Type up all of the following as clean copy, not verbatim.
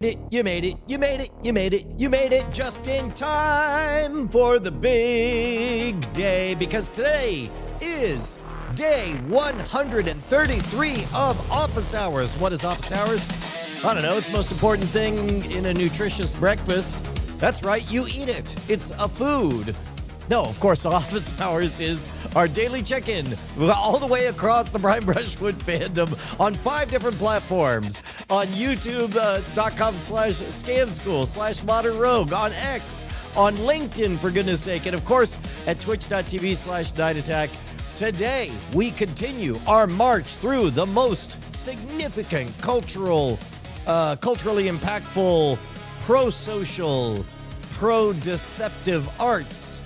You made it, you made it, you made it, you made it just in time for the big day, because today is day 133 of office hours. What is office hours? I don't know. It's the most important thing in a nutritious breakfast. That's right, you eat it. It's a food. No, of course, office hours is our daily check-in all the way across the Brian Brushwood fandom on 5 different platforms. On YouTube.com/scamschool/Modern Rogue, on X, on LinkedIn, for goodness sake, and of course, at twitch.tv/Night Attack. Today, we continue our march through the most significant culturally impactful, pro-social, pro-deceptive arts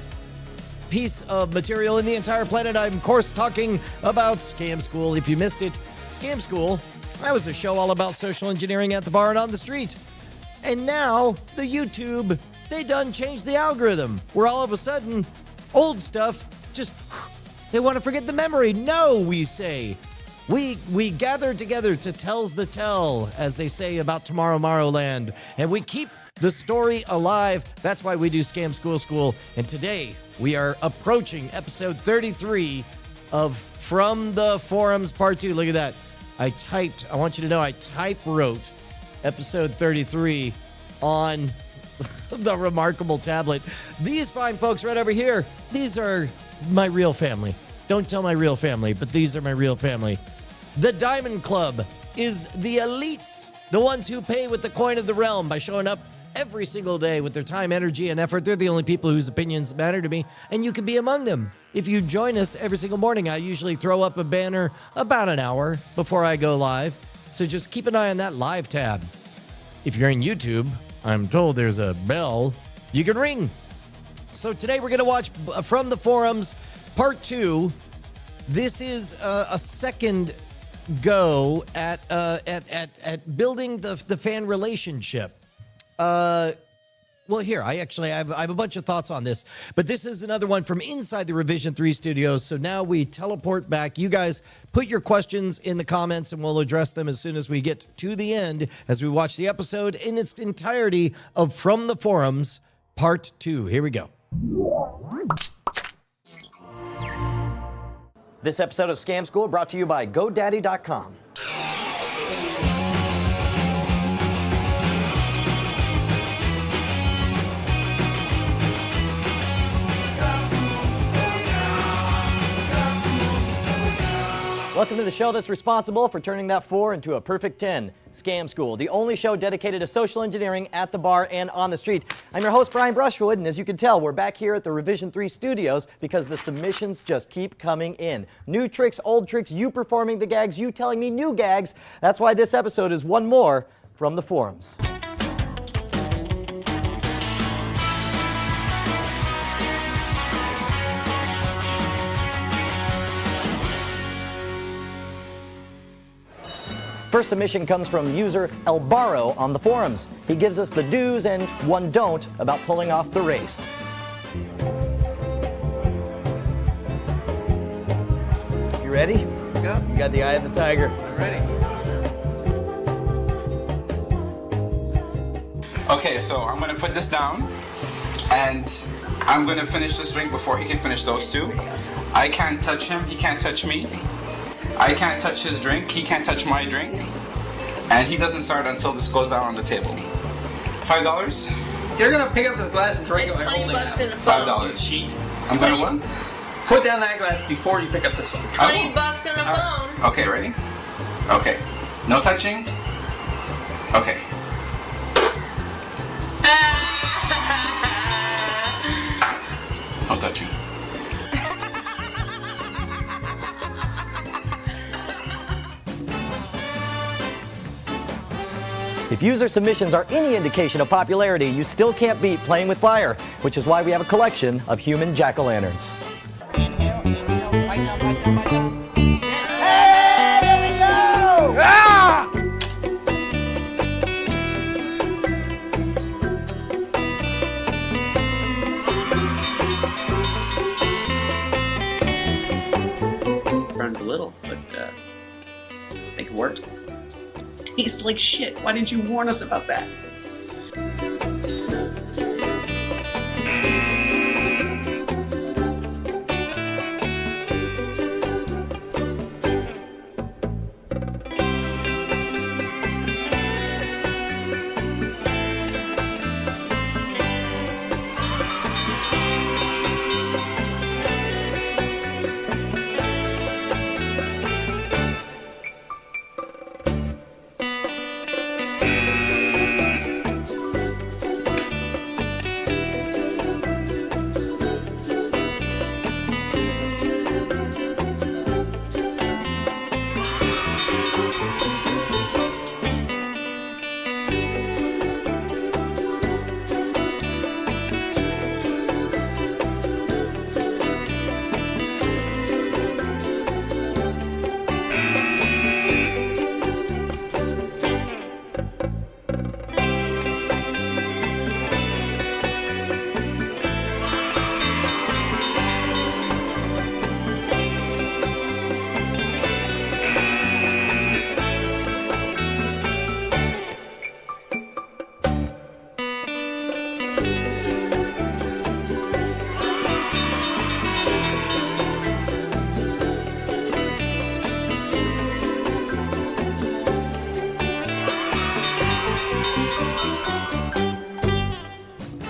piece of material in the entire planet. I'm, of course, talking about Scam School. If you missed it, Scam School, that was a show all about social engineering at the bar and on the street. And now, the YouTube, they done changed the algorithm, where all of a sudden, old stuff just, they want to forget the memory. No, we say. We gather together to tells the tell, as they say about Tomorrowland, and we keep the story alive. That's why we do Scam School. And today, we are approaching episode 33 of From the Forums Part 2. Look at that. I want you to know, I wrote episode 33 on the remarkable tablet. These fine folks right over here, these are my real family. Don't tell my real family, but these are my real family. The Diamond Club is the elites, the ones who pay with the coin of the realm by showing up every single day with their time, energy, and effort. They're the only people whose opinions matter to me, and you can be among them. If you join us every single morning, I usually throw up a banner about an hour before I go live, so just keep an eye on that live tab. If you're in YouTube, I'm told there's a bell you can ring. So today we're going to watch From the Forums Part 2. This is a second go at building the fan relationship. Well, here, I have a bunch of thoughts on this, but this is another one from inside the Revision 3 studios. So now we teleport back. You guys put your questions in the comments and we'll address them as soon as we get to the end, as we watch the episode in its entirety of From the Forums Part 2. Here we go. This episode of Scam School brought to you by GoDaddy.com. Welcome to the show that's responsible for turning that 4 into a perfect 10. Scam School, the only show dedicated to social engineering at the bar and on the street. I'm your host, Brian Brushwood, and as you can tell, we're back here at the Revision 3 studios because the submissions just keep coming in. New tricks, old tricks, you performing the gags, you telling me new gags. That's why this episode is one more from the forums. First submission comes from user Elbaro on the forums. He gives us the do's and one don't about pulling off the race. You ready? Yeah. You got the eye of the tiger. I'm ready. Okay, so I'm gonna put this down and I'm gonna finish this drink before he can finish those two. I can't touch him, he can't touch me. I can't touch his drink, he can't touch my drink, and he doesn't start until this goes down on the table. $5? You're gonna pick up this glass and drink it It's by 20 holding bucks it. in a phone. You cheat. I'm gonna what? Put down that glass before you pick up this one. 20 bucks in a Alright. phone. Okay, ready? Okay. No touching? Okay. No touching. If user submissions are any indication of popularity, you still can't beat playing with fire, which is why we have a collection of human jack-o'-lanterns. Inhale, inhale, right down, right down, right down. Hey, there we go! Ah! Burns a little, but I think it worked. He's like shit. Why didn't you warn us about that?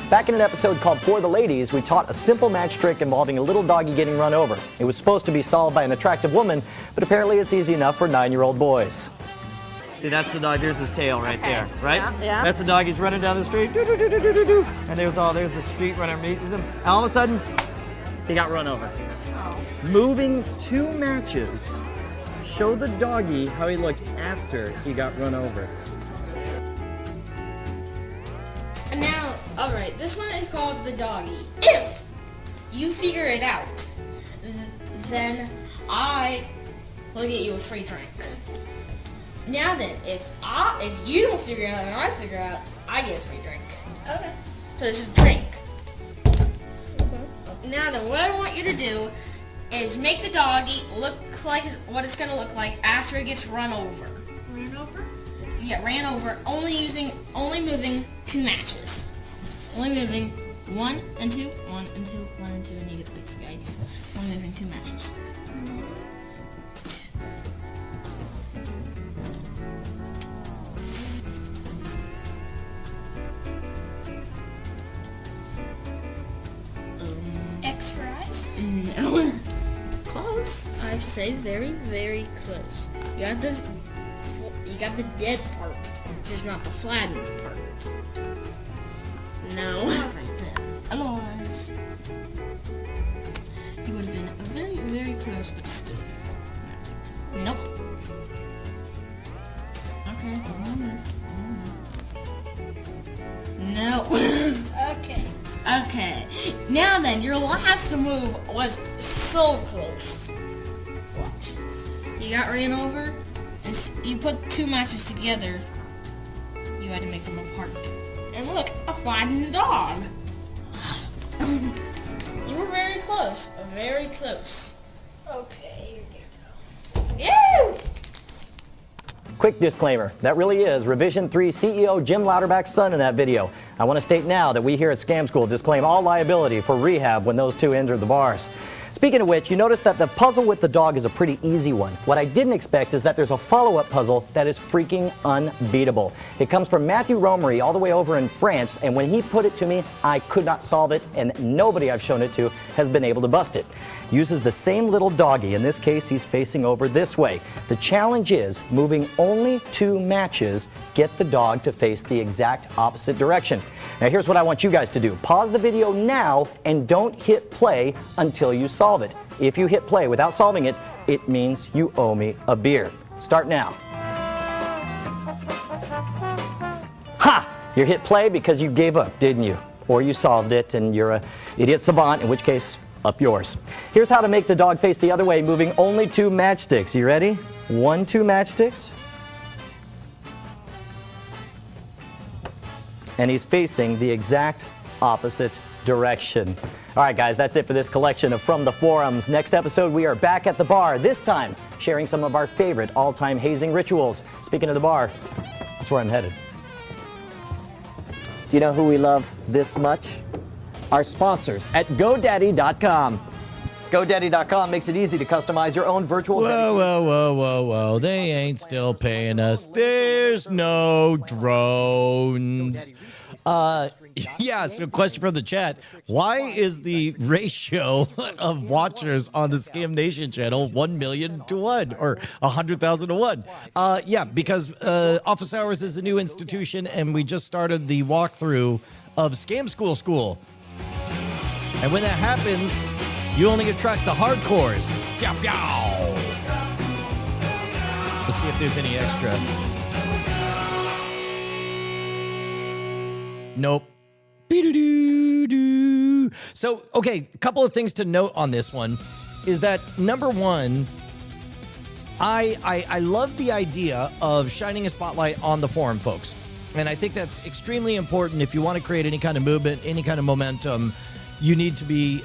Back in an episode called For the Ladies, we taught a simple match trick involving a little doggy getting run over. It was supposed to be solved by an attractive woman, but apparently it's easy enough for 9-year-old boys. See, that's the dog. There's his tail right there, right? Yeah. That's the dog. He's running down the street. Doo, doo, doo, doo, doo, doo, doo. And there's the street running underneath him. And all of a sudden, he got run over. Moving 2 matches. Show the doggy how he looked after he got run over. Now, alright, this one is called the doggy. If you figure it out, then I will get you a free drink. Now then, if you don't figure it out and I figure it out, I get a free drink. Okay. So it's just drink. Okay. Now then, what I want you to do is make the doggy look like what it's gonna look like after it gets run over. Ran over? Yeah, ran over. Only moving 2 matches. Only moving 1 and 2, 1 and 2, 1 and 2, and you get the basic idea. Only moving 2 matches. X fries? No. Close. I have to say very, very close. You got the dead part, just not the flattened part. No. Right there. Otherwise, you would have been very, very close, but still. Nope. Okay. No. Okay. Okay. Now then, your last move was so close. Watch. You got ran over, and you put 2 matches together. You had to make them apart. And look, a flattened dog. You were very close. Very close. Okay, here you go. Ew! Quick disclaimer, that really is Revision 3 CEO Jim Louderback's son in that video. I want to state now that we here at Scam School disclaim all liability for rehab when those 2 entered the bars. Speaking of which, you notice that the puzzle with the dog is a pretty easy one. What I didn't expect is that there's a follow-up puzzle that is freaking unbeatable. It comes from Matthew Romery all the way over in France, and when he put it to me, I could not solve it, and nobody I've shown it to has been able to bust it. Uses the same little doggy. In this case, he's facing over this way. The challenge is moving only 2 matches, get the dog to face the exact opposite direction. Now here's what I want you guys to do. Pause the video now and don't hit play until you solve it. If you hit play without solving it, it means you owe me a beer. Start now. Ha! You hit play because you gave up, didn't you? Or you solved it and you're an idiot savant, in which case, up yours. Here's how to make the dog face the other way, moving only 2 matchsticks. You ready? 1, 2 matchsticks. And he's facing the exact opposite direction. All right, guys, that's it for this collection of From the Forums. Next episode, we are back at the bar, this time sharing some of our favorite all-time hazing rituals. Speaking of the bar, That's where I'm headed. Do you know who we love this much? Our sponsors at GoDaddy.com. GoDaddy.com makes it easy to customize your own virtual. Whoa. They ain't still paying us. There's no drones. Yeah, so question from the chat. Why is the ratio of watchers on the Scam Nation channel 1 million to 1 or 100,000 to 1? Yeah, because Office Hours is a new institution and we just started the walkthrough of Scam School. And when that happens, you only attract the hardcores. Pow, pow. Let's see if there's any extra. Nope. So, okay, a couple of things to note on this one is that, number one, I love the idea of shining a spotlight on the forum folks. And I think that's extremely important. If you want to create any kind of movement, any kind of momentum, you need to be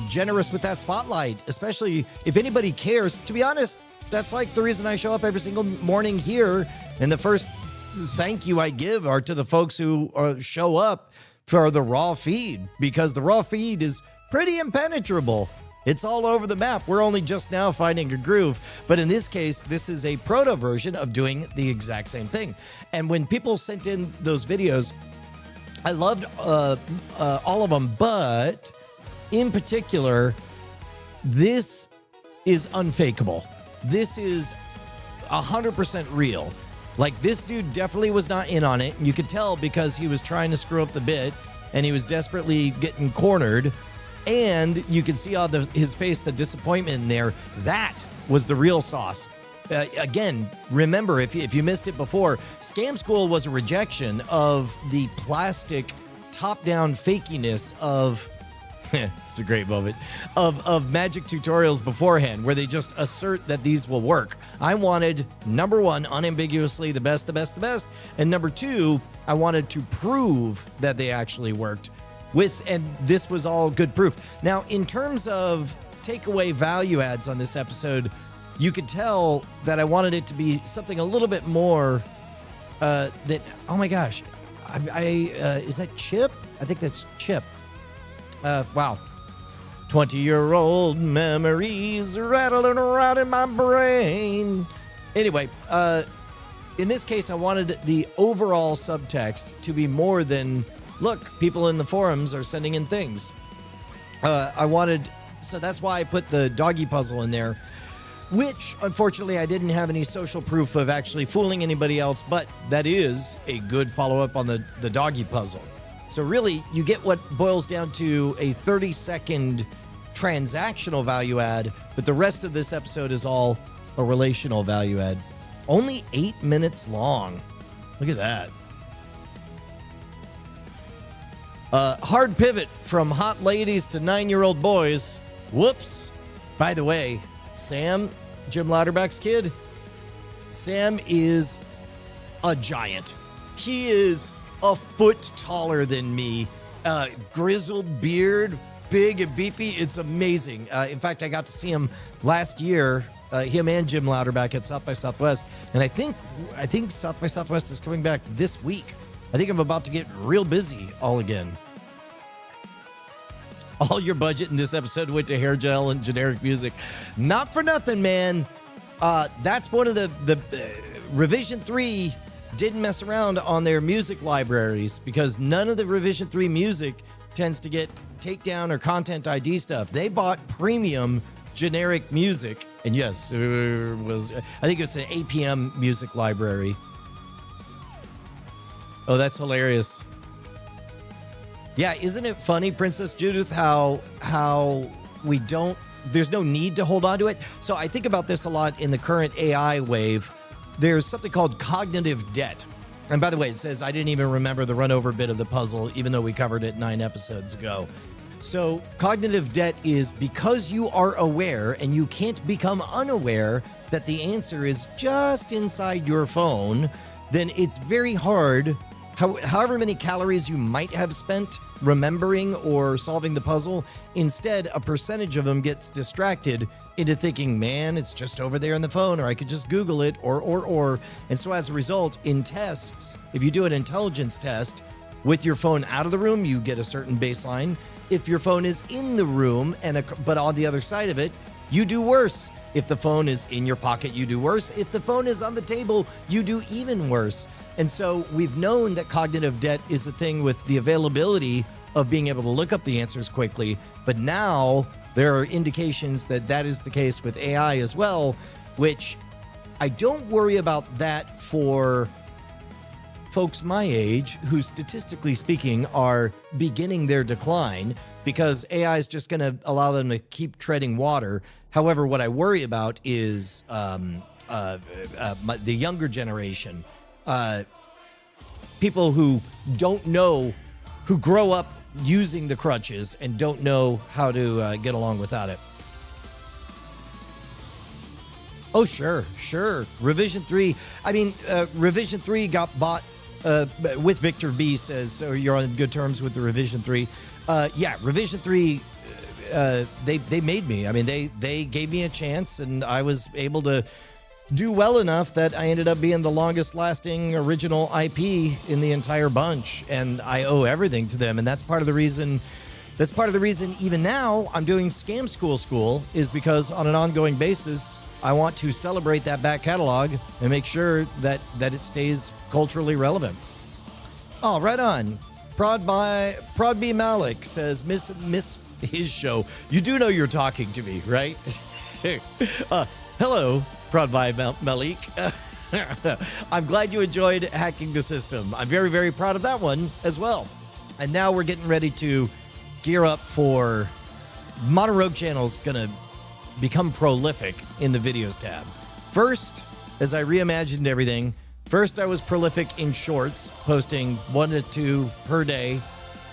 generous with that spotlight, especially if anybody cares. To be honest, that's like the reason I show up every single morning here. And the first thank you I give are to the folks who show up for the raw feed, because the raw feed is pretty impenetrable. It's all over the map. We're only just now finding a groove. But in this case, this is a proto version of doing the exact same thing. And when people sent in those videos, I loved all of them, but in particular, this is unfakeable. This is 100% real. Like, this dude definitely was not in on it. You could tell because he was trying to screw up the bit and he was desperately getting cornered. And you can see on his face the disappointment in there. That was the real sauce. Again, remember, if you missed it before, Scam School was a rejection of the plastic top-down fakiness of it's a great moment of magic tutorials beforehand, where they just assert that these will work. I wanted, number one, unambiguously the best, and number two, I wanted to prove that they actually worked and this was all good proof. Now, in terms of takeaway value adds on this episode, you could tell that I wanted it to be something a little bit more that, oh my gosh, is that Chip? I think that's Chip. Wow. 20-year-old memories rattling around in my brain. Anyway, in this case, I wanted the overall subtext to be more than, look, people in the forums are sending in things. So that's why I put the doggy puzzle in there, which, unfortunately, I didn't have any social proof of actually fooling anybody else, but that is a good follow-up on the doggy puzzle. So really, you get what boils down to a 30-second transactional value add, but the rest of this episode is all a relational value add. Only 8 minutes long. Look at that. Hard pivot from hot ladies to 9-year-old boys. Whoops. By the way, Sam, Jim Lauterback's kid, Sam is a giant. He is a foot taller than me. Grizzled beard, big and beefy. It's amazing. In fact, I got to see him last year, him and Jim Lauterback at South by Southwest. And I think South by Southwest is coming back this week. I think I'm about to get real busy all again. All your budget in this episode went to hair gel and generic music. Not for nothing, man. That's one of the Revision 3 didn't mess around on their music libraries, because none of the Revision 3 music tends to get takedown or content ID stuff. They bought premium generic music. And yes, I think it's an APM music library. Oh, that's hilarious. Yeah, isn't it funny, Princess Judith, how there's no need to hold on to it? So I think about this a lot in the current AI wave. There's something called cognitive debt. And by the way, it says I didn't even remember the run over bit of the puzzle, even though we covered it 9 episodes ago. So cognitive debt is because you are aware and you can't become unaware that the answer is just inside your phone, then it's very hard. However many calories you might have spent remembering or solving the puzzle, instead a percentage of them gets distracted into thinking, man, it's just over there on the phone, or I could just Google it, or. And so as a result, in tests, if you do an intelligence test with your phone out of the room, you get a certain baseline. If your phone is in the room, but on the other side of it, you do worse. If the phone is in your pocket, you do worse. If the phone is on the table, you do even worse. And so we've known that cognitive debt is a thing with the availability of being able to look up the answers quickly. But now there are indications that that is the case with AI as well, which I don't worry about that for folks my age who, statistically speaking, are beginning their decline, because AI is just going to allow them to keep treading water. However, what I worry about is the younger generation, people who don't know, who grow up using the crutches and don't know how to get along without it. Oh, sure. Revision 3. I mean, Revision 3 got bought with Victor B says, so you're on good terms with the Revision 3. Yeah, Revision 3, they made me. I mean, they gave me a chance, and I was able to do well enough that I ended up being the longest lasting original IP in the entire bunch, and I owe everything to them. And that's part of the reason even now I'm doing Scam School is because on an ongoing basis, I want to celebrate that back catalog and make sure that it stays culturally relevant. Oh, right on. Prod B Malik says, miss his show. You do know you're talking to me, right? Hello, Prod by Malik. I'm glad you enjoyed hacking the system. I'm very, very proud of that one as well. And now we're getting ready to gear up for Modern Rogue Channel's gonna become prolific in the videos tab. First, as I reimagined everything, first I was prolific in shorts, posting 1 to 2 per day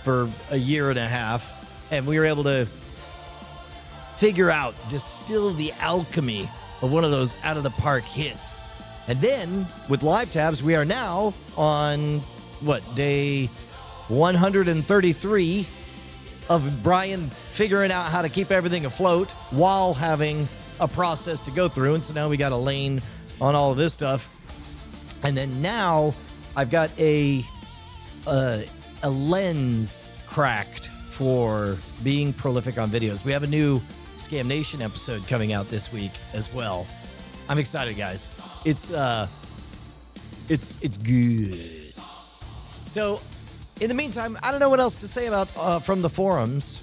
for a year and a half, and we were able to distill the alchemy of one of those out of the park hits. And then with live tabs, we are now on day 133 of Brian figuring out how to keep everything afloat while having a process to go through. And so now we got a lane on all of this stuff. And then now I've got a lens cracked for being prolific on videos. We have a new Scam Nation episode coming out this week as well. I'm excited, guys. It's good. So in the meantime, I don't know what else to say about from the forums.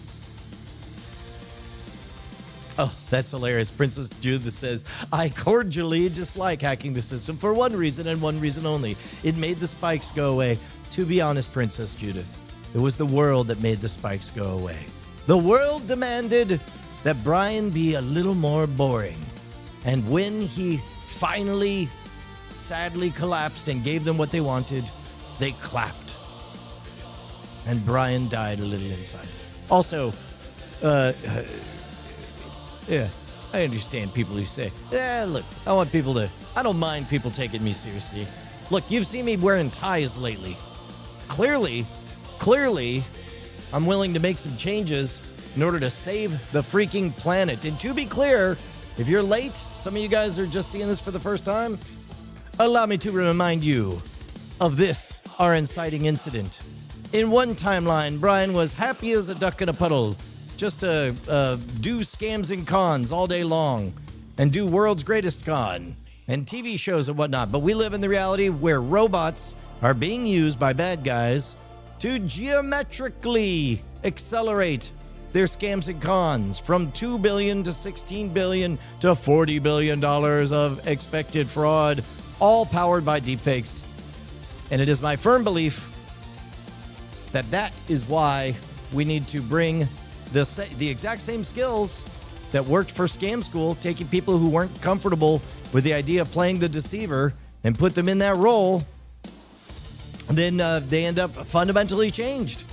Oh, that's hilarious. Princess Judith says, I cordially dislike hacking the system for one reason and one reason only. It made the spikes go away. To be honest, Princess Judith, it was the world that made the spikes go away. The world demanded that Brian be a little more boring. And when he finally sadly collapsed and gave them what they wanted, they clapped. And Brian died a little inside. Also, yeah, I understand people who say, look, I don't mind people taking me seriously. Look, you've seen me wearing ties lately. Clearly, I'm willing to make some changes in order to save the freaking planet. And to be clear, if you're late, some of you guys are just seeing this for the first time, allow me to remind you of this, our inciting incident. In one timeline, Brian was happy as a duck in a puddle, just to do scams and cons all day long and do World's Greatest Con and TV shows and whatnot. But we live in the reality where robots are being used by bad guys to geometrically accelerate their scams and cons from $2 billion to $16 billion to $40 billion of expected fraud, all powered by deepfakes. And it is my firm belief that is why we need to bring the exact same skills that worked for Scam School, taking people who weren't comfortable with the idea of playing the deceiver and put them in that role. And then they end up fundamentally changed.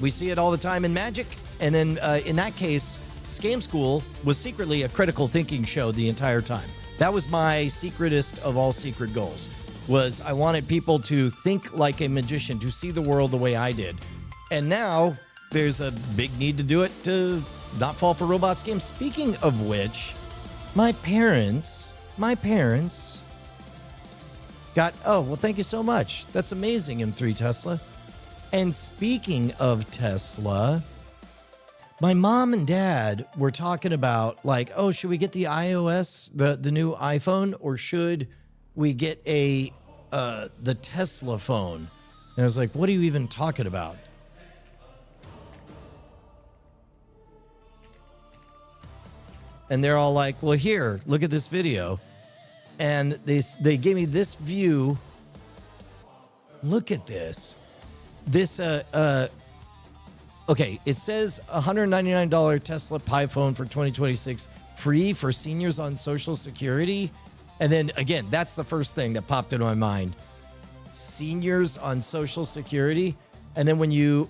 We see it all the time in Magic. And then in that case, Scam School was secretly a critical thinking show the entire time. That was my secretest of all secret goals, was I wanted people to think like a magician, to see the world the way I did. And now there's a big need to do it to not fall for robots game. Speaking of which, my parents got, oh, well, thank you so much. That's amazing, M3 Tesla. And speaking of Tesla, my mom and dad were talking about like, oh, should we get the iOS, the new iPhone, or should we get the Tesla phone? And I was like, what are you even talking about? And they're all like, well, here, look at this video. And they gave me this view. Look at this. This, okay, it says $199 Tesla Pi phone for 2026, free for seniors on Social Security. And then, again, that's the first thing that popped into my mind. Seniors on Social Security. And then when you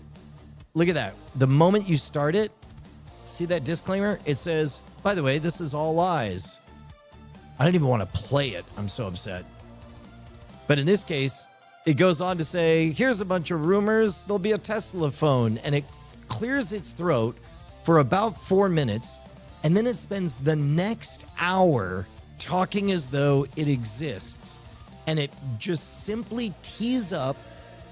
look at that, the moment you start it, see that disclaimer? It says, by the way, this is all lies. I don't even want to play it. I'm so upset. But in this case, it goes on to say, here's a bunch of rumors. There'll be a Tesla phone. And it clears its throat for about 4 minutes. And then it spends the next hour talking as though it exists. And it just simply tees up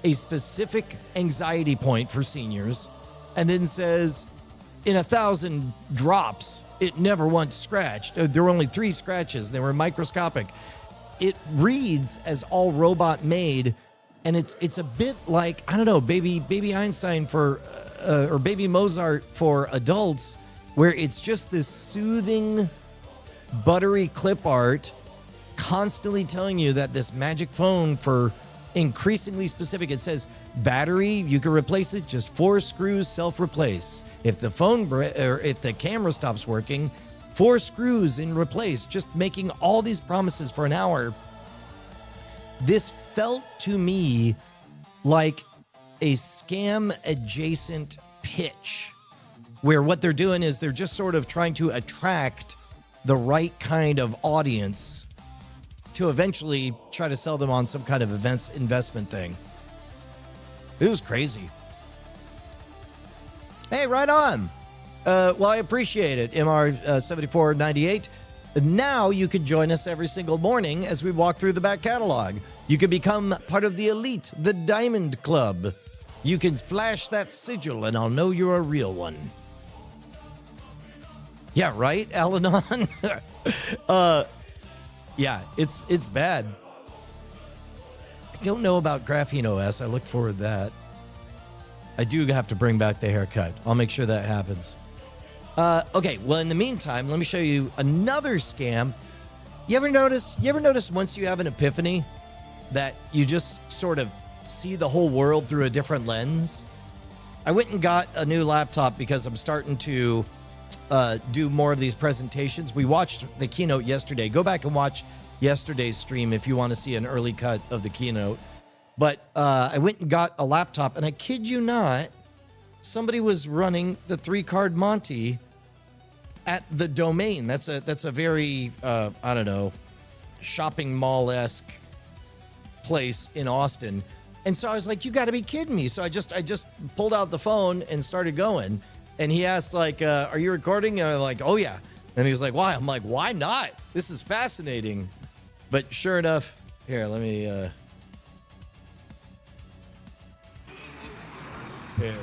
a specific anxiety point for seniors. And then says, in 1,000 drops, it never once scratched. There were only 3 scratches. They were microscopic. It reads as all robot made, and it's a bit like, I don't know, baby Einstein for or baby Mozart for adults, where it's just this soothing, buttery clip art, constantly telling you that this magic phone for increasingly specific. It says battery, you can replace it, just 4 screws, self-replace. If the phone or if the camera stops working, 4 screws and replace. Just making all these promises for an hour. This felt to me like a scam adjacent pitch, where what they're doing is they're just sort of trying to attract the right kind of audience to eventually try to sell them on some kind of investment thing. It was crazy. Hey, right on. Well, I appreciate it, MR7498. Now you can join us every single morning as we walk through the back catalog. You can become part of the elite, the Diamond Club. You can flash that sigil and I'll know you're a real one. Yeah, right, Al-Anon? Yeah, it's bad. I don't know about Graphene OS. I look forward to that. I do have to bring back the haircut. I'll make sure that happens. Okay, well, in the meantime, let me show you another scam. You ever notice once you have an epiphany that you just sort of see the whole world through a different lens? I went and got a new laptop because I'm starting to do more of these presentations. We watched the keynote yesterday. Go back and watch yesterday's stream if you want to see an early cut of the keynote. But I went and got a laptop, and I kid you not, somebody was running the 3-card Monte at the Domain. That's a very I don't know, shopping mall-esque place in Austin. And so I was like, you got to be kidding me. So I just pulled out the phone and started going. And he asked, like, are you recording? And I'm like, oh, yeah. And he's like, why? I'm like, why not? This is fascinating. But sure enough, here, let me... There we go.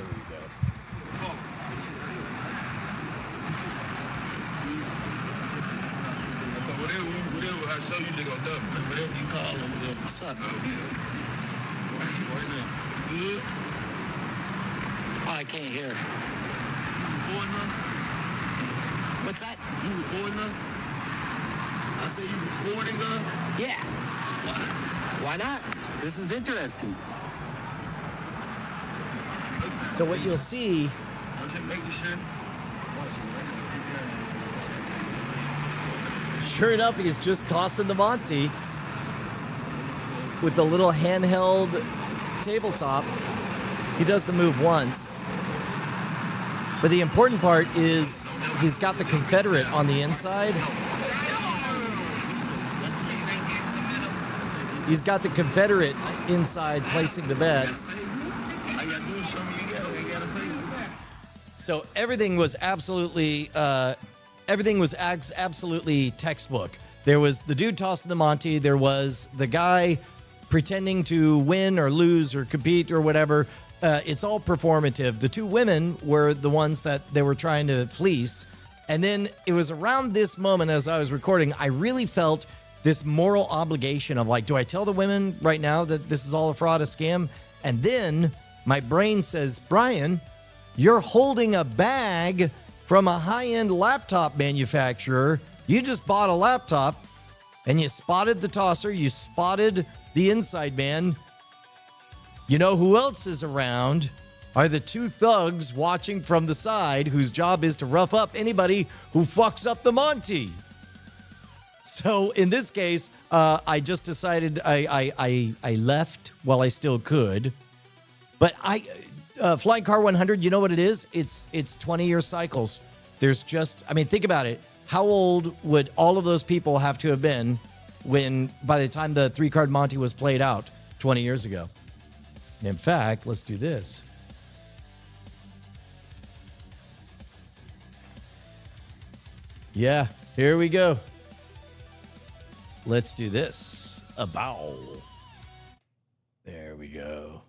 So whatever I show you, they gonna dump me. Whatever you call them, whatever. What's up? Good. Oh, I can't hear. Recording us? What's that? You recording us? I say you recording us? Yeah. Why not? This is interesting. So what you'll see... I'm just making sure. Sure enough, he's just tossing the Monte with the little handheld tabletop. He does the move once. But the important part is he's got the Confederate on the inside. He's got the Confederate inside placing the bets. So everything was absolutely absolutely textbook. There was the dude tossing the Monte. There was the guy pretending to win or lose or compete or whatever. It's all performative. The two women were the ones that they were trying to fleece. And then it was around this moment as I was recording, I really felt this moral obligation of like, do I tell the women right now that this is all a fraud, a scam? And then my brain says, Brian, you're holding a bag from a high-end laptop manufacturer. You just bought a laptop and you spotted the tosser. You spotted the inside man. You know who else is around are the two thugs watching from the side whose job is to rough up anybody who fucks up the Monte. So in this case, I just decided I left while I still could. But Flying Car 100, you know what it is? It's 20-year cycles. There's just, I mean, think about it. How old would all of those people have to have been when, by the time the 3-card Monte was played out 20 years ago? In fact, let's do this. Yeah, here we go. Let's do this. A bow. There we go.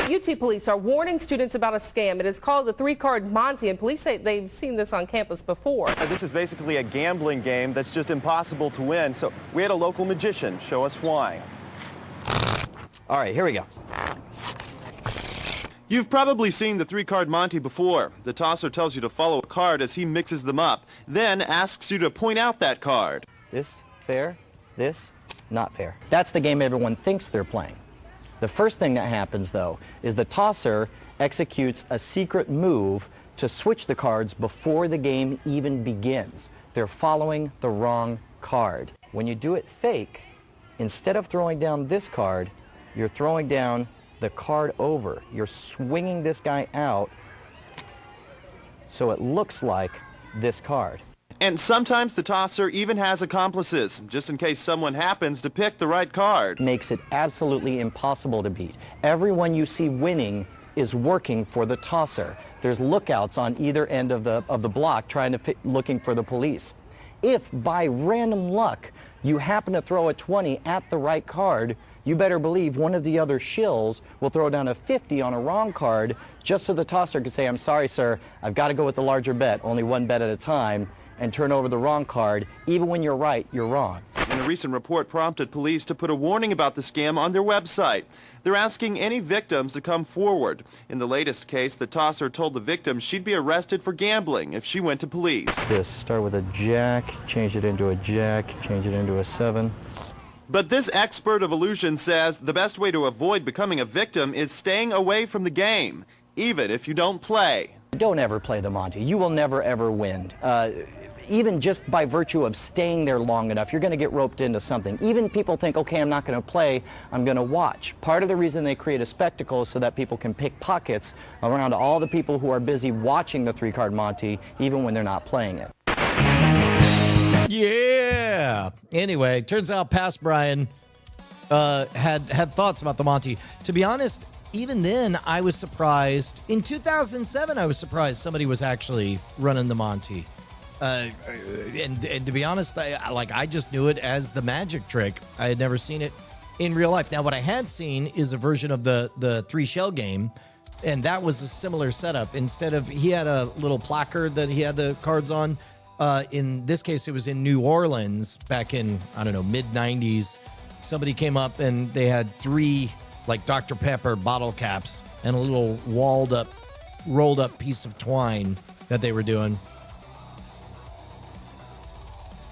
UT police are warning students about a scam. It is called the 3-card Monte, and police say they've seen this on campus before. This is basically a gambling game that's just impossible to win, so we had a local magician show us why. All right, here we go. You've probably seen the 3-card Monte before. The tosser tells you to follow a card as he mixes them up, then asks you to point out that card. This, fair. This, not fair. That's the game everyone thinks they're playing. The first thing that happens, though, is the tosser executes a secret move to switch the cards before the game even begins. They're following the wrong card. When you do it fake, instead of throwing down this card, you're throwing down the card over. You're swinging this guy out so it looks like this card. And sometimes the tosser even has accomplices, just in case someone happens to pick the right card. Makes it absolutely impossible to beat. Everyone you see winning is working for the tosser. There's lookouts on either end of the block looking for the police. If by random luck you happen to throw a 20 at the right card, you better believe one of the other shills will throw down a 50 on a wrong card just so the tosser can say, I'm sorry, sir, I've got to go with the larger bet, only one bet at a time, and turn over the wrong card. Even when you're right, you're wrong. And a recent report prompted police to put a warning about the scam on their website. They're asking any victims to come forward. In the latest case, the tosser told the victim she'd be arrested for gambling if she went to police. This, start with a jack, change it into a jack, change it into a 7. But this expert of illusion says the best way to avoid becoming a victim is staying away from the game, even if you don't play. Don't ever play the Monte. You will never, ever win. Even just by virtue of staying there long enough, you're going to get roped into something. Even people think, okay, I'm not going to play, I'm going to watch. Part of the reason they create a spectacle is so that people can pick pockets around all the people who are busy watching the 3-card Monte, even when they're not playing it. Yeah. Anyway, turns out past Brian had thoughts about the Monte. To be honest, even then, I was surprised. In 2007, I was surprised somebody was actually running the Monte. And to be honest, I just knew it as the magic trick. I had never seen it in real life. Now, what I had seen is a version of the 3-shell game, and that was a similar setup. Instead of, he had a little placard that he had the cards on. In this case, it was in New Orleans back in, I don't know, mid-90s. Somebody came up and they had 3 like Dr. Pepper bottle caps and a little rolled up piece of twine that they were doing.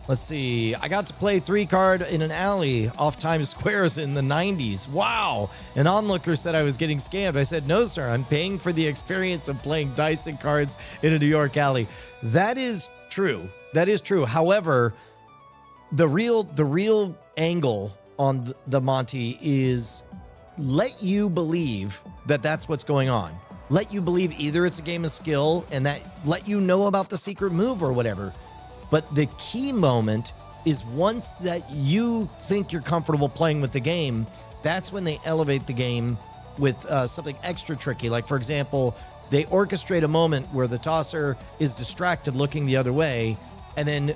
Let's see. I got to play 3-card in an alley off Times Squares in the 90s. Wow. An onlooker said I was getting scammed. I said, no, sir. I'm paying for the experience of playing dice and cards in a New York alley. That is true. That is true. However, the real angle on the Monte is let you believe that that's what's going on. Let you believe either it's a game of skill and that let you know about the secret move or whatever. But the key moment is once that you think you're comfortable playing with the game, that's when they elevate the game with something extra tricky. Like, for example, they orchestrate a moment where the tosser is distracted looking the other way, and then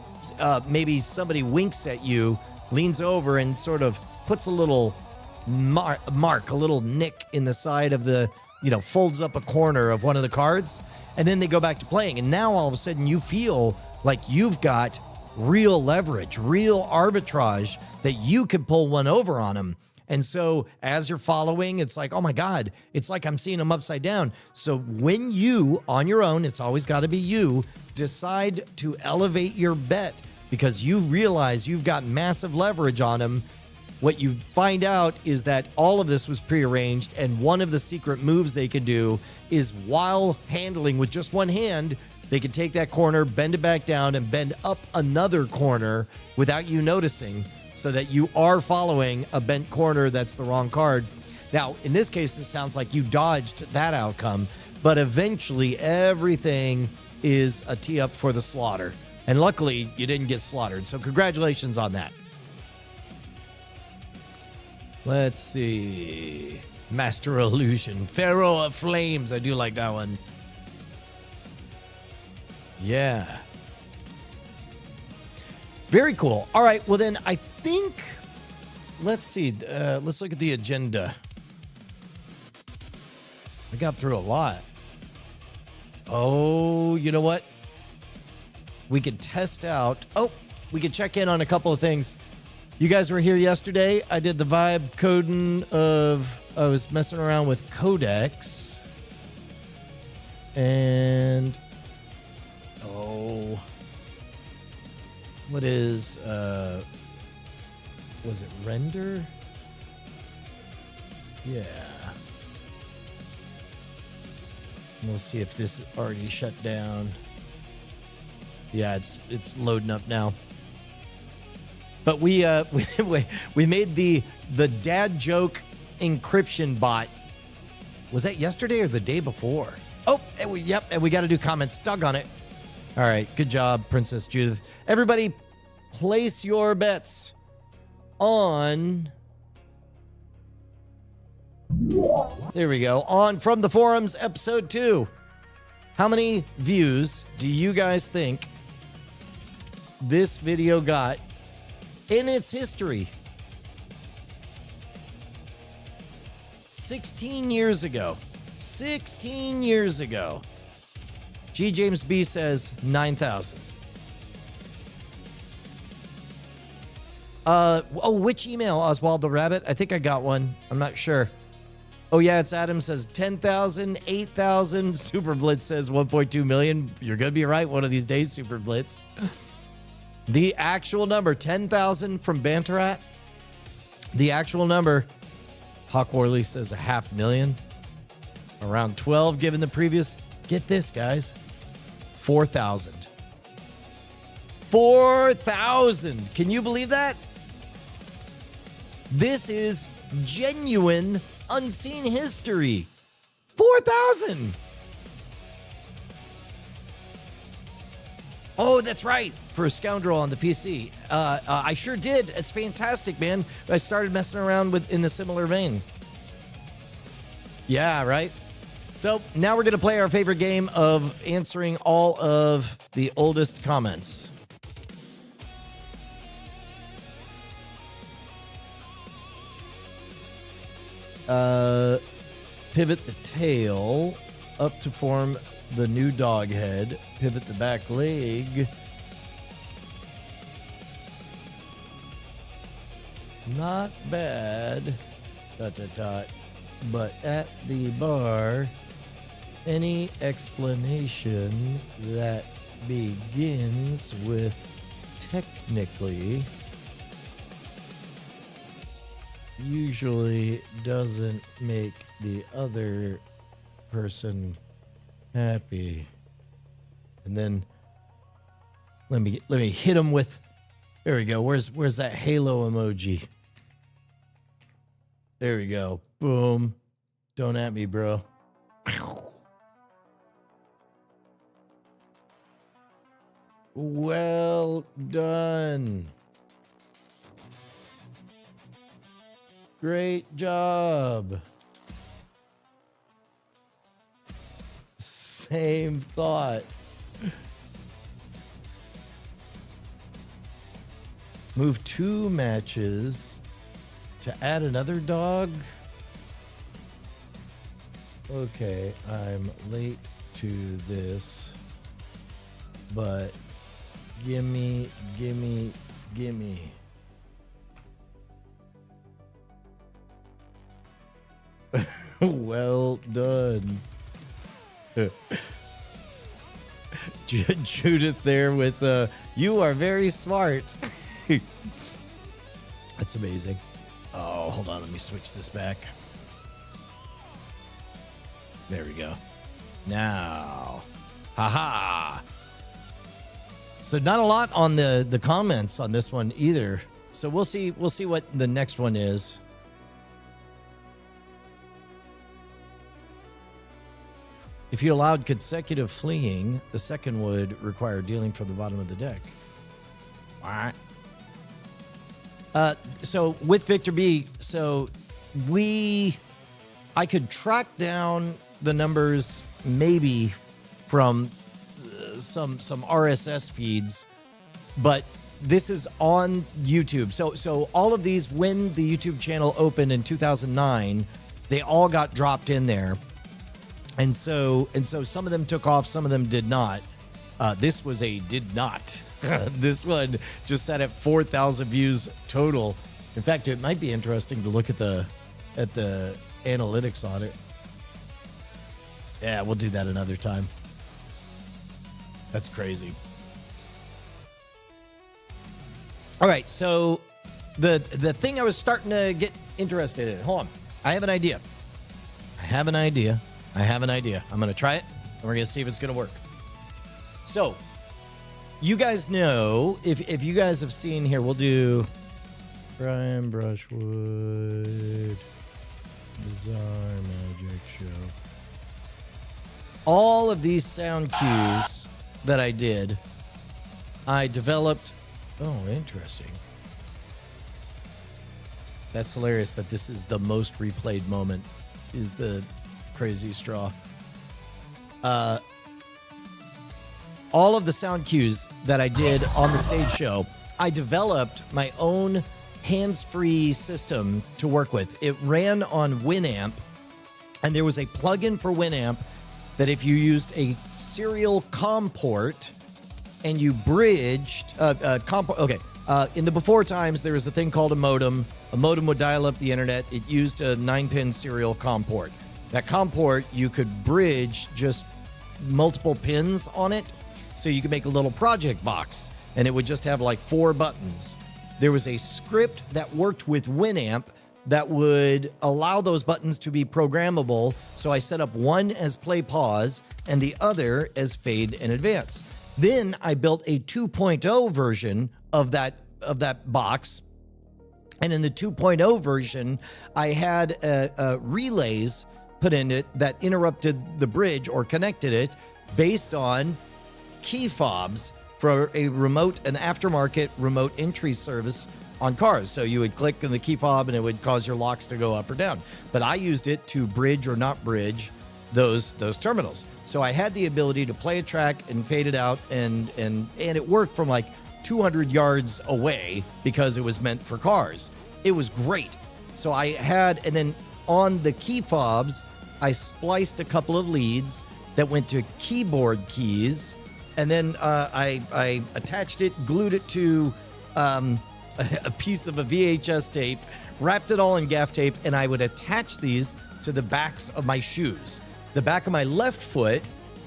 maybe somebody winks at you, leans over, and sort of puts a little mark, a little nick in the side of the, folds up a corner of one of the cards, and then they go back to playing. And now all of a sudden you feel like you've got real leverage, real arbitrage that you could pull one over on them. And so as you're following, it's like, oh my God, it's like I'm seeing them upside down. So when you, on your own, it's always got to be you, decide to elevate your bet because you realize you've got massive leverage on them, what you find out is that all of this was prearranged, and one of the secret moves they can do is, while handling with just one hand, they can take that corner, bend it back down, and bend up another corner without you noticing, so that you are following a bent corner that's the wrong card. Now, in this case, it sounds like you dodged that outcome, but eventually everything is a tee up for the slaughter. And luckily, you didn't get slaughtered, so congratulations on that. Let's see. Master Illusion. Pharaoh of Flames. I do like that one. Yeah. Very cool. All right. Well, then I think, let's see. Let's look at the agenda. We got through a lot. Oh, you know what? We could test out. Oh, we could check in on a couple of things. You guys were here yesterday. I did the vibe coding of, I was messing around with Codex. And, what is, was it render? Yeah. We'll see if this already shut down. Yeah, it's loading up now. But we made the dad joke encryption bot. Was that yesterday or the day before? Oh, and we got to do comments. Doggone it. All right, good job, Princess Judith. Everybody, place your bets on. There we go. On From the Forums, episode 2. How many views do you guys think this video got in its history? 16 years ago. 16 years ago. G. James B says 9,000. Which email, Oswald the Rabbit? I think I got one. I'm not sure. Oh, yeah, it's Adam says 10,000, 8,000. Super Blitz says 1.2 million. You're going to be right one of these days, Super Blitz. The actual number, 10,000 from Banterat. The actual number, Hawk Worley says 500,000. Around 12 given the previous. Get this, guys. 4,000. 4,000. Can you believe that? This is genuine, unseen history. 4,000. Oh, that's right. For a Scoundrel on the PC. I sure did. It's fantastic, man. I started messing around with in the similar vein. Yeah, right? So now we're going to play our favorite game of answering all of the oldest comments. Pivot the tail up to form the new dog head. Pivot the back leg. Not bad. ... But at the bar, any explanation that begins with technically usually doesn't make the other person happy. And then let me hit him with, there we go. Where's that halo emoji? There we go. Boom. Don't at me, bro. Well done. Great job. Same thought. Move 2 matches to add another dog. Okay, I'm late to this, but gimme. Well done. Judith there with you are very smart. That's amazing. Oh, hold on, let me switch this back. There we go. Now, haha. So not a lot on the comments on this one either. So we'll see what the next one is. If you allowed consecutive fleeing, the second would require dealing from the bottom of the deck. What? So with Victor B, I could track down the numbers maybe from some RSS feeds, but this is on YouTube. So all of these, when the YouTube channel opened in 2009, they all got dropped in there. And so some of them took off, some of them did not. This was a did not. This one just sat at 4,000 views total. In fact, it might be interesting to look at the analytics on it. Yeah, we'll do that another time. That's crazy. All right, so the thing I was starting to get interested in. Hold on. I have an idea. I'm going to try it, and we're going to see if it's going to work. So, you guys know, if you guys have seen here, we'll do Brian Brushwood, Bizarre Magic Show. All of these sound cues that I did, I developed. Oh, interesting. That's hilarious that this is the most replayed moment, is the crazy straw. All of the sound cues that I did on the stage show, I developed my own hands-free system to work with. It ran on Winamp, and there was a plugin for Winamp that if you used a serial COM port and you bridged in the before times, there was a thing called a modem. A modem would dial up the internet. It used a 9-pin serial COM port. That COM port, you could bridge just multiple pins on it, so you could make a little project box, and it would just have like 4 buttons. There was a script that worked with Winamp that would allow those buttons to be programmable. So I set up one as play pause and the other as fade and advance. Then I built a 2.0 version of that box. And in the 2.0 version, I had relays put in it that interrupted the bridge or connected it based on key fobs for an aftermarket remote entry service on cars. So you would click on the key fob and it would cause your locks to go up or down. But I used it to bridge or not bridge those terminals. So I had the ability to play a track and fade it out, and it worked from like 200 yards away because it was meant for cars. It was great. So I had, and then on the key fobs, I spliced a couple of leads that went to keyboard keys, and then I attached it, glued it to a piece of a VHS tape, wrapped it all in gaff tape, and I would attach these to the backs of my shoes. The back of my left foot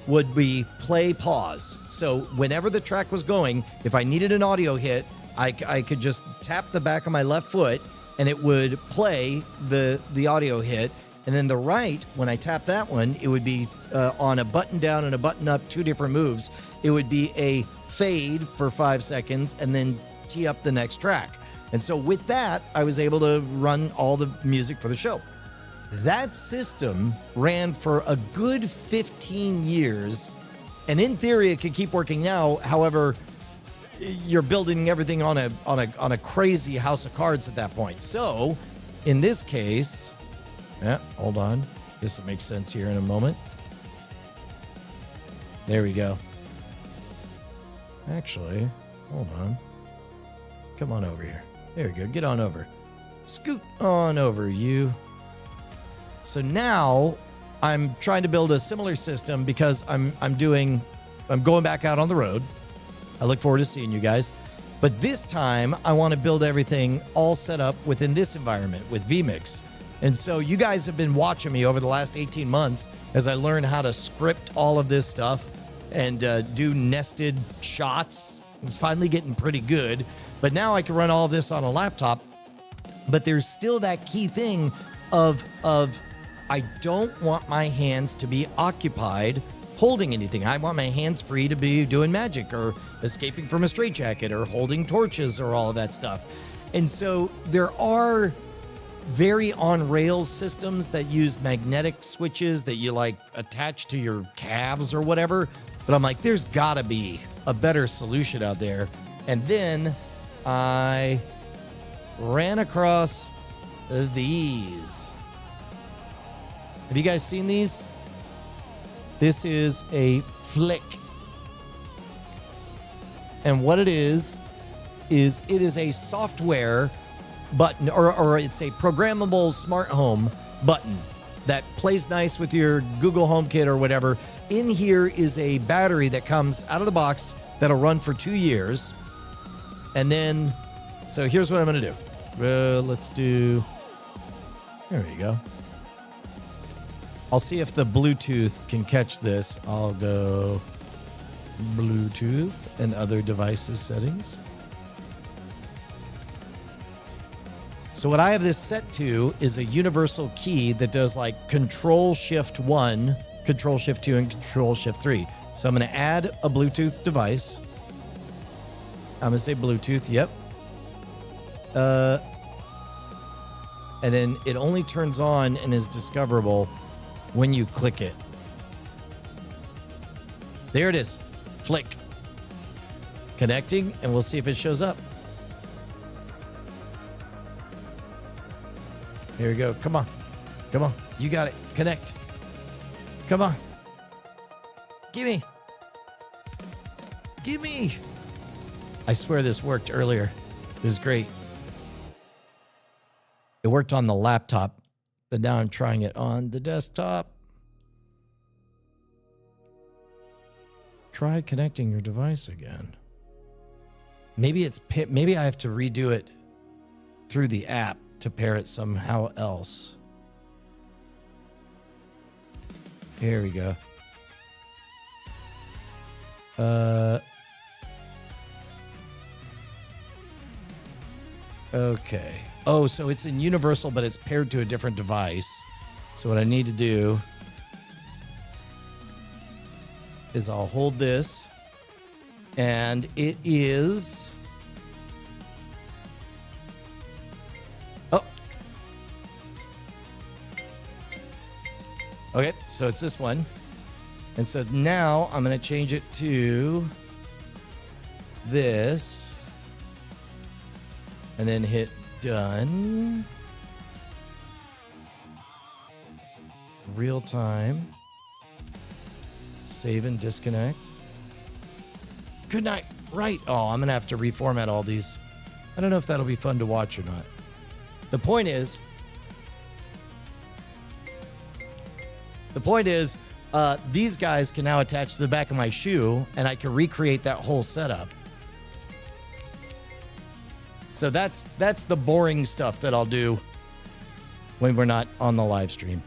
would be play pause. So whenever the track was going, if I needed an audio hit, I could just tap the back of my left foot and it would play the audio hit. And then the right, when I tap that one, it would be on a button down and a button up, 2 different moves. It would be a fade for 5 seconds and then tee up the next track. And so with that, I was able to run all the music for the show. That system ran for a good 15 years. And in theory, it could keep working now. However, you're building everything on a crazy house of cards at that point. So, in this case, hold on. This will make sense here in a moment. There we go. Actually, hold on. Come on over here. There we go. Get on over. Scoot on over, you. So now I'm trying to build a similar system because I'm going back out on the road. I look forward to seeing you guys. But this time I want to build everything all set up within this environment with vMix. And so you guys have been watching me over the last 18 months as I learn how to script all of this stuff and do nested shots. It's finally getting pretty good. But now I can run all of this on a laptop. But there's still that key thing of I don't want my hands to be occupied holding anything. I want my hands free to be doing magic or escaping from a straitjacket or holding torches or all of that stuff. And so there are very on-rails systems that use magnetic switches that you like attach to your calves or whatever. But I'm like, there's gotta be a better solution out there. And then I ran across these. Have you guys seen these? This is a flick. And what it is it is a software button, or it's a programmable smart home button that plays nice with your Google HomeKit or whatever. In here is a battery that comes out of the box that'll run for 2 years. And then, so here's what I'm going to do. Let's do, there we go. I'll see if the Bluetooth can catch this. I'll go Bluetooth and other devices settings. So what I have this set to is a universal key that does like Control-Shift-1, Control-Shift-2, and Control-Shift-3. So I'm going to add a Bluetooth device. I'm going to say Bluetooth, yep. And then it only turns on and is discoverable when you click it. There it is. Flick. Connecting, and we'll see if it shows up. Here we go. Come on. Come on. You got it. Connect. Come on. Gimme. Gimme. I swear this worked earlier. It was great. It worked on the laptop, but now I'm trying it on the desktop. Try connecting your device again. Maybe I have to redo it through the app to pair it somehow else. Here we go. Okay. Oh, so it's in Universal, but it's paired to a different device. So what I need to do is I'll hold this, and it is... Oh. Okay, so it's this one. And so now I'm going to change it to this, and then hit done. Real time. Save and disconnect. Good night. Right. Oh, I'm going to have to reformat all these. I don't know if that'll be fun to watch or not. The point is, these guys can now attach to the back of my shoe, and I can recreate that whole setup. So that's the boring stuff that I'll do when we're not on the live stream.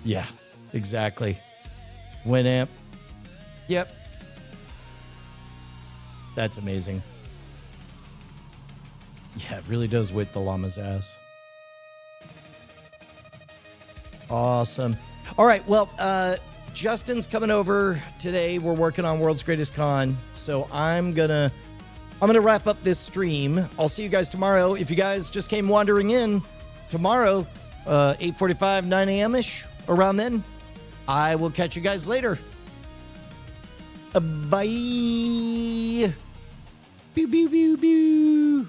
Yeah, exactly. Winamp. Yep. That's amazing. Yeah, it really does whip the llama's ass. Awesome. All right, well, Justin's coming over today. We're working on World's Greatest Con, so I'm gonna wrap up this stream. I'll see you guys tomorrow. If you guys just came wandering in tomorrow, 8:45, 9 a.m. ish, around then, I will catch you guys later. Bye. Pew, pew, pew, pew.